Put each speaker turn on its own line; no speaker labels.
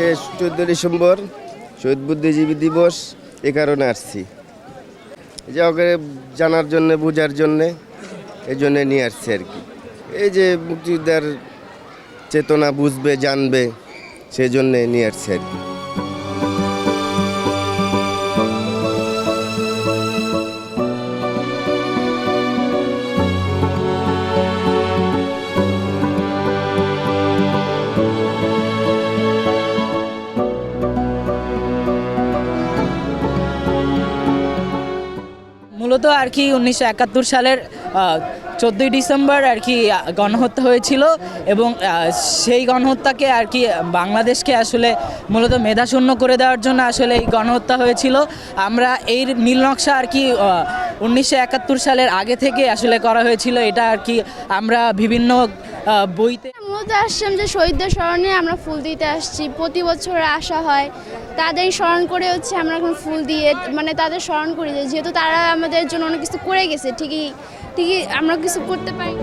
আজকে 14 ডিসেম্বর শহীদ বুদ্ধিজীবী দিবস, এ কারণে আসছি, যে ওকে জানার জন্যে, বোঝার জন্যে, এই জন্যে নিয়ে আসছি আর কি। এই যে মুক্তিযোদ্ধার চেতনা বুঝবে, জানবে, সেই জন্যে নিয়ে আসছি আর কি।
মূলত আর কি 1971 সালের 14ই ডিসেম্বর আর কি গণহত্যা হয়েছিল এবং সেই গণহত্যাকে আর কি বাংলাদেশকে আসলে মূলত মেধাশূন্য করে দেওয়ার জন্য আসলে এই গণহত্যা হয়েছিল। আমরা এই নীলনকশা আর কি 1971 সালের আগে থেকে আসলে করা হয়েছিল। এটা আর কি আমরা বিভিন্ন বইতে
মূলত আসলাম যে শহীদদের স্মরণে আমরা ফুল দিতে আসছি, প্রতি বছর আসা হয়, তাদের স্মরণ করে হচ্ছে আমরা এখন ফুল দিয়ে মানে তাদের স্মরণ করি, যেহেতু তারা আমাদের জন্য অনেক কিছু করে গেছে, ঠিকই আমরা কিছু করতে পারি।